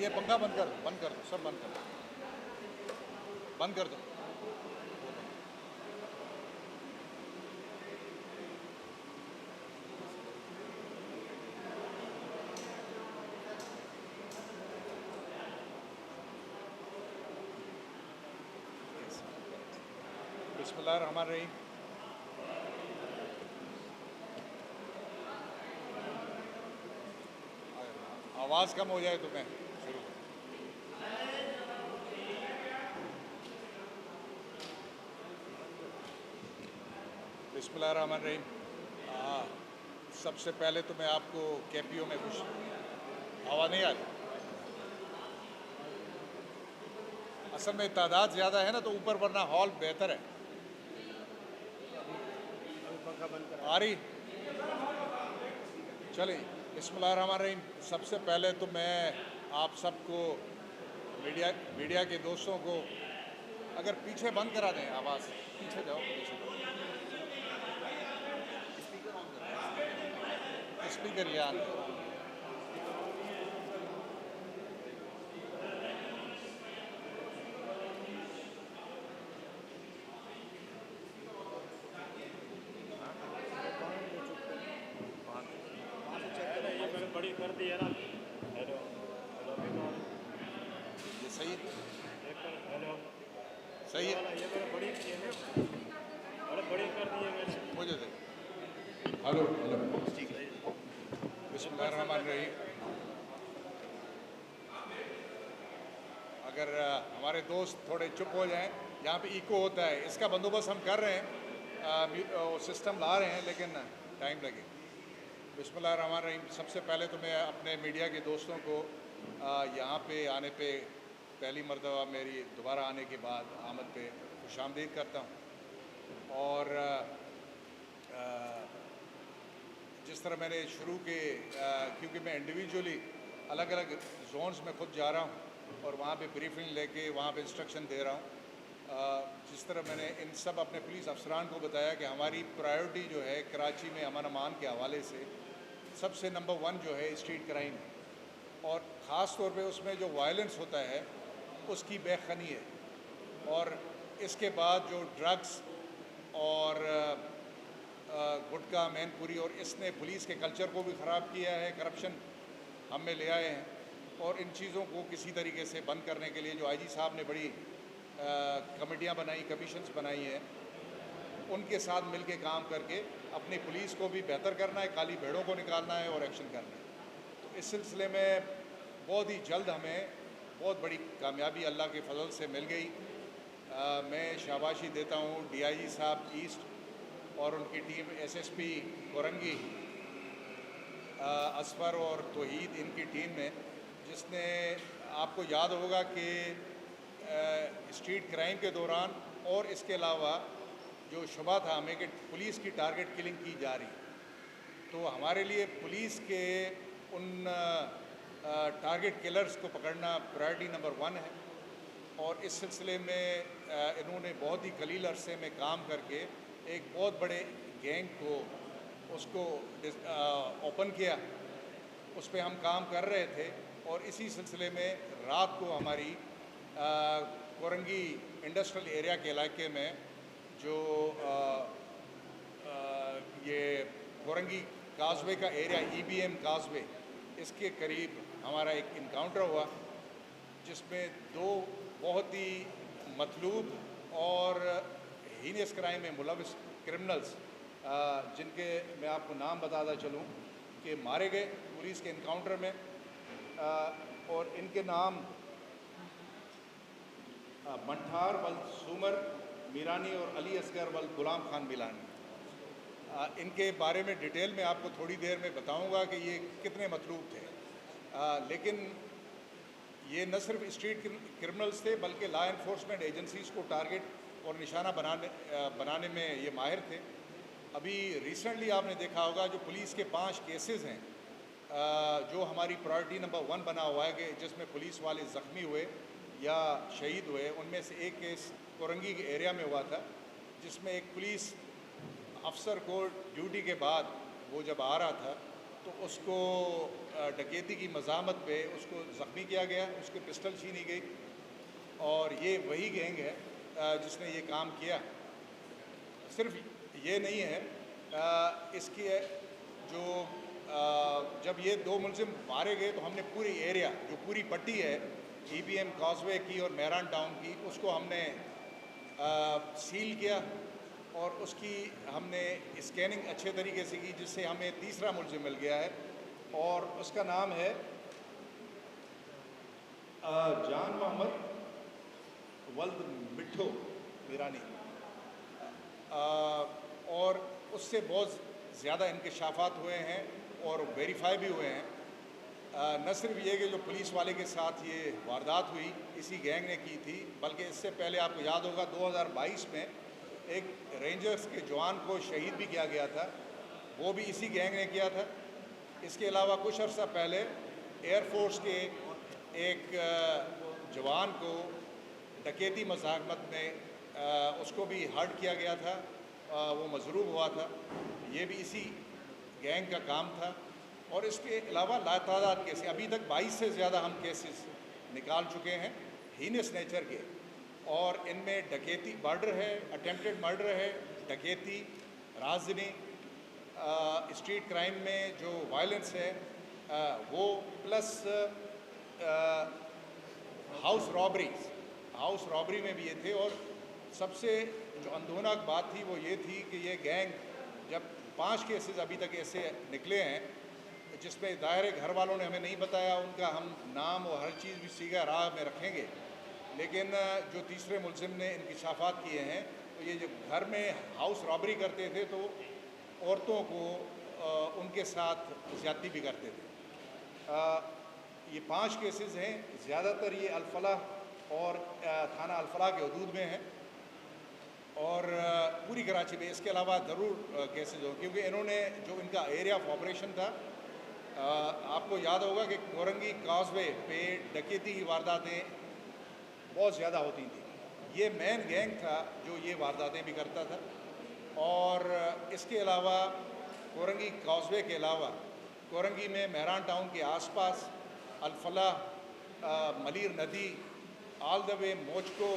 ये पंखा बंद कर दो, सब बंद कर दो, बंद कर दो। बिस्मिल्लाहिर्रहमानिर्रहीम। आवाज़ कम हो जाए तो मैं शुरू करूँ। बिस्मिल्लाहिर्रहमानिर्रहीम। सबसे पहले तो मैं आपको केपीओ में कुछ आवाज़ नहीं आ रही। असल में तादाद ज़्यादा है ना तो ऊपर, वरना हॉल बेहतर है। आ रही? चलिए, बिस्मिल्लाहिर्रहमानिर्रहीम। सबसे पहले तो मैं आप सबको, मीडिया के दोस्तों को, अगर पीछे बंद करा दें आवाज़, पीछे जाओ, पीछे जाओ। स्पीकर याद बड़ी कर दी है ना। हेलो ये सही हेलो सही है। ये मैंने बड़ी की है ना, अरे बड़ी कर दी है मैंने। मुझे दे। हेलो हेलो, ठीक है। बिस्मिल्लाहिर्रहमानिर्रहीम। अगर हमारे दोस्त थोड़े चुप हो जाएं, यहाँ पे इको होता है, इसका बंदोबस्त हम कर रहे हैं, सिस्टम ला रहे हैं, लेकिन टाइम लगेगा। बिस्मिल्लाहिर्रहमानिर्रहीम। सबसे पहले तो मैं अपने मीडिया के दोस्तों को यहाँ पे आने पे, पहली मरतबा मेरी दोबारा आने के बाद आमद पे खुशामदीद करता हूँ। और जिस तरह मैंने शुरू के, क्योंकि मैं इंडिविजुअली अलग अलग जोन्स में खुद जा रहा हूँ और वहाँ पे ब्रीफिंग लेके वहाँ पे इंस्ट्रक्शन दे रहा हूँ, जिस तरह मैंने इन सब अपने पुलिस अफसरान को बताया कि हमारी प्रायोरिटी जो है कराची में अमन अमान के हवाले से सबसे नंबर 1 जो है स्ट्रीट क्राइम, और ख़ास तौर पे उसमें जो वायलेंस होता है उसकी बेखनी है। और इसके बाद जो ड्रग्स और गुटखा, मैनपुरी, और इसने पुलिस के कल्चर को भी ख़राब किया है, करप्शन हम में ले आए हैं। और इन चीज़ों को किसी तरीके से बंद करने के लिए जो आईजी साहब ने बड़ी कमेटियाँ बनाई, कमीशंस बनाई हैं, उनके साथ मिल के काम करके अपनी पुलिस को भी बेहतर करना है, काली भेड़ों को निकालना है और एक्शन करना है। तो इस सिलसिले में बहुत ही जल्द हमें बहुत बड़ी कामयाबी अल्लाह के फजल से मिल गई। मैं शाबाशी देता हूँ डीआईजी साहब ईस्ट और उनकी टीम, एसएसपी कोरंगी, असफर और तोहीद, इनकी टीम ने, जिसने, आपको याद होगा कि स्ट्रीट क्राइम के दौरान और इसके अलावा जो शुबा था हमें कि पुलिस की टारगेट किलिंग की जा रही, तो हमारे लिए पुलिस के उन टारगेट किलर्स को पकड़ना प्रायोरिटी नंबर 1 है। और इस सिलसिले में इन्होंने बहुत ही कलील अरसे में काम करके एक बहुत बड़े गैंग को उसको ओपन किया, उस पर हम काम कर रहे थे। और इसी सिलसिले में रात को हमारी कोरंगी इंडस्ट्रियल एरिया के इलाके में जो ये कोरंगी काजवे का एरिया, ईबीएम काजवे, इसके करीब हमारा एक इनकाउंटर हुआ, जिसमें 2 बहुत ही मतलूब और हीनियस क्राइम में मुलविस क्रिमिनल्स, जिनके मैं आपको नाम बताता चलूँ कि मारे गए पुलिस के इनकाउंटर में। और इनके नाम मंठार वल सुमर मीरानी और अली असगर वल गुलाम खान मिलानी। इनके बारे में डिटेल में आपको थोड़ी देर में बताऊंगा कि ये कितने मतलूब थे। लेकिन ये न सिर्फ स्ट्रीट क्रिमिनल्स थे, बल्कि लॉ एनफोर्समेंट एजेंसीज़ को टारगेट और निशाना बनाने में ये माहिर थे। अभी रिसेंटली आपने देखा होगा जो पुलिस के 5 केसेस हैं, जो हमारी प्रायोरिटी नंबर 1 बना हुआ है कि जिसमें पुलिस वाले ज़ख्मी हुए या शहीद हुए, उनमें से एक केस कोरंगी के एरिया में हुआ था, जिसमें एक पुलिस अफसर को ड्यूटी के बाद वो जब आ रहा था तो उसको डकैती की मज़ामत पे उसको ज़ख्मी किया गया, उसकी पिस्टल छीनी गई। और ये वही गैंग है जिसने ये काम किया। सिर्फ ये नहीं है, इसकी जो जब ये 2 मुलजिम मारे गए तो हमने पूरी एरिया, जो पूरी पट्टी है EBM कॉजवे की और मेहरान टाउन की, उसको हमने सील किया और उसकी हमने स्कैनिंग अच्छे तरीके से की, जिससे हमें तीसरा मुलजिम मिल गया है और उसका नाम है जान मोहम्मद वल्द मिठो मीरानी। और उससे बहुत ज़्यादा इंकशाफात हुए हैं और वेरीफाई भी हुए हैं। न सिर्फ ये कि जो पुलिस वाले के साथ ये वारदात हुई इसी गैंग ने की थी, बल्कि इससे पहले आपको याद होगा 2022 में एक रेंजर्स के जवान को शहीद भी किया गया था, वो भी इसी गैंग ने किया था। इसके अलावा कुछ अर्सा पहले एयरफोर्स के एक जवान को डकैती मज़ाहमत में उसको भी हर्ट किया गया था, वो मजरूब हुआ था। ये भी इसी गैंग का काम था। और इसके अलावा लातादाद केसेस, अभी तक 22 से ज़्यादा हम केसेस निकाल चुके हैं हीनस नेचर के, और इनमें डकैती, मर्डर है, अटेम्प्टेड मर्डर है, डकैती, राजनी, स्ट्रीट क्राइम में जो वायलेंस है वो, प्लस हाउस रॉबरी में भी ये थे। और सबसे जो अंदोनाक बात थी वो ये थी कि ये गैंग, जब 5 केसेस अभी तक ऐसे निकले हैं जिसमें दायरे घर वालों ने हमें नहीं बताया, उनका हम नाम और हर चीज़ भी सीधा राह में रखेंगे, लेकिन जो तीसरे मुलजिम ने इंकशाफात किए हैं तो ये जो घर में हाउस रॉबरी करते थे तो औरतों को उनके साथ ज़्यादती भी करते थे। ये 5 केसेस हैं, ज़्यादातर ये अल-फलाह और थाना अल-फलाह के हदूद में हैं और पूरी कराची में। इसके अलावा ज़रूर केसेस हो, क्योंकि इन्होंने जो इनका एरिया ऑफ ऑपरेशन था, आपको याद होगा कि कोरंगी काजवे पे डकैती की वारदातें बहुत ज़्यादा होती थी। ये मेन गैंग था जो ये वारदातें भी करता था। और इसके अलावा कोरंगी काजवे के अलावा कोरंगी में मेहरान टाउन के आसपास अल-फलाह, मलीर नदी, ऑल द वे मोचको